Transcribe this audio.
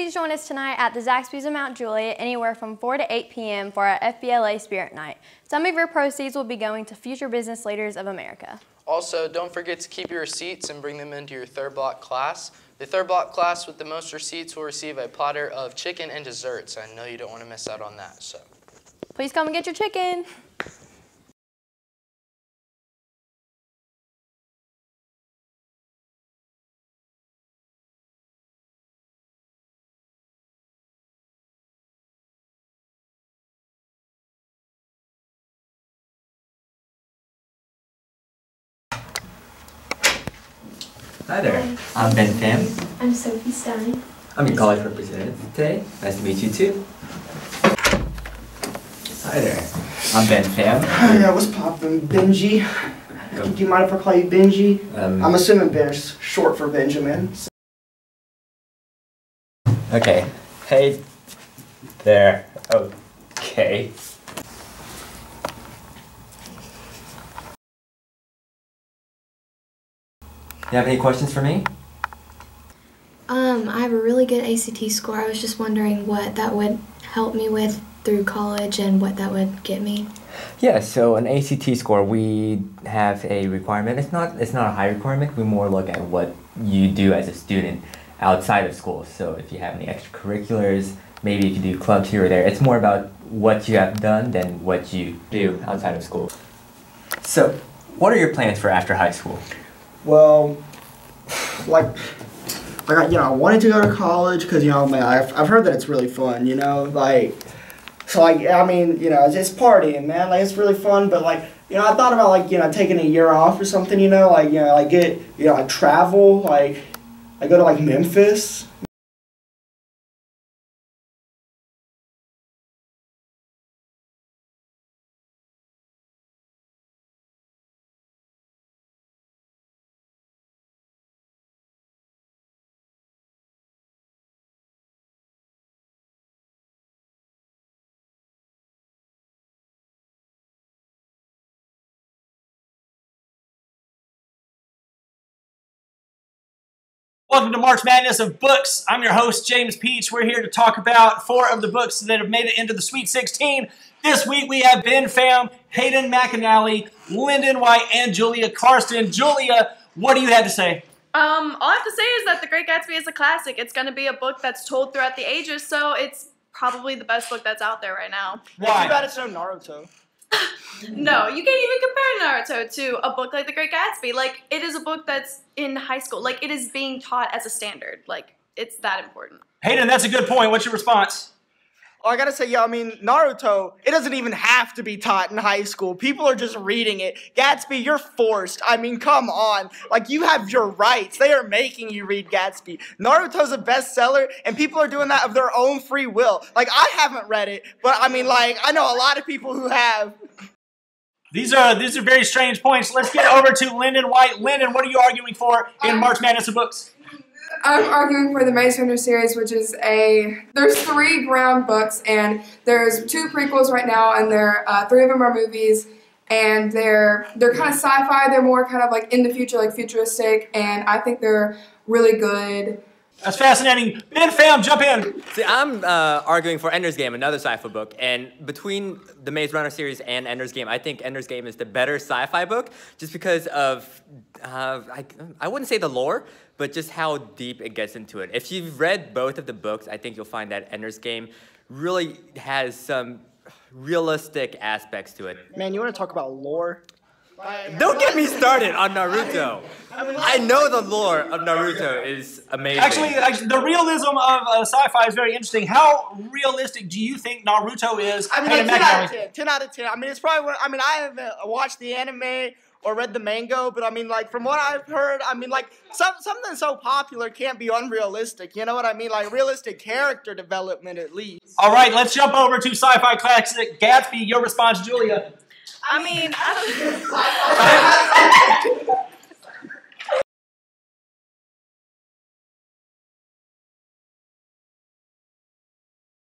please join us tonight at the Zaxby's of Mount Juliet anywhere from 4 to 8 p.m. for our FBLA Spirit Night. Some of your proceeds will be going to future business leaders of America. Also, don't forget to keep your receipts and bring them into your third block class. The third block class with the most receipts will receive a platter of chicken and desserts. I know you don't want to miss out on that. So, please come and get your chicken. Hi there, I'm Ben Pham. I'm Sophie Stein. I'm your college representative today. Nice to meet you too. Hi there, I'm Ben Pham. Yeah, what's poppin'? Benji? Do you mind if I call you Benji? I'm assuming Ben is short for Benjamin. So. Okay, hey there, okay. You have any questions for me? I have a really good ACT score. I was just wondering what that would help me with through college and what that would get me. Yeah, so an ACT score, we have a requirement. It's not a high requirement. We more look at what you do as a student outside of school. So if you have any extracurriculars, maybe if you do clubs here or there, it's more about what you have done than what you do outside of school. So, what are your plans for after high school? Well, I wanted to go to college because, man, I've heard that it's really fun, it's partying, man, it's really fun, but, I thought about, taking a year off or something, travel, I go to, Memphis. Welcome to March Madness of Books. I'm your host, James Peach. We're here to talk about 4 of the books that have made it into the Sweet 16. This week we have Ben Pham, Hayden McAnally, Lyndon White, and Julia Karsten. Julia, what do you have to say? All I have to say is that The Great Gatsby is a classic. It's going to be a book that's told throughout the ages, so it's probably the best book that's out there right now. Why? Too bad it's no Naruto. No, you can't even compare Naruto to a book like The Great Gatsby. It is a book that's in high school. It is being taught as a standard. It's that important. Hayden, that's a good point. What's your response? Oh, I gotta say, Naruto, it doesn't even have to be taught in high school. People are just reading it. Gatsby, you're forced. Come on. You have your rights. They are making you read Gatsby. Naruto's a bestseller, and people are doing that of their own free will. I haven't read it, but I know a lot of people who have. These are very strange points. Let's get over to Lyndon White. Lyndon, what are you arguing for in March Madness of Books? I'm arguing for the Maze Runner series, which is there's 3 ground books, and there's 2 prequels right now, and 3 of them are movies, and they're kind of sci-fi. They're more kind of in the future, futuristic, and I think they're really good. That's fascinating. Ben Pham, jump in. See, I'm arguing for Ender's Game, another sci-fi book, and between the Maze Runner series and Ender's Game, I think Ender's Game is the better sci-fi book, just because of, I wouldn't say the lore, but just how deep it gets into it. If you've read both of the books, I think you'll find that Ender's Game really has some realistic aspects to it. Man, you want to talk about lore? Don't get me started on Naruto. I know the lore of Naruto is amazing. Actually, the realism of sci-fi is very interesting. How realistic do you think Naruto is? 10 out of 10. 10 out of 10. It's probably I haven't watched the anime or read the manga, but from what I've heard, something so popular can't be unrealistic. You know what I mean? Realistic character development at least. All right, let's jump over to sci-fi classic Gatsby. Your response, Julia.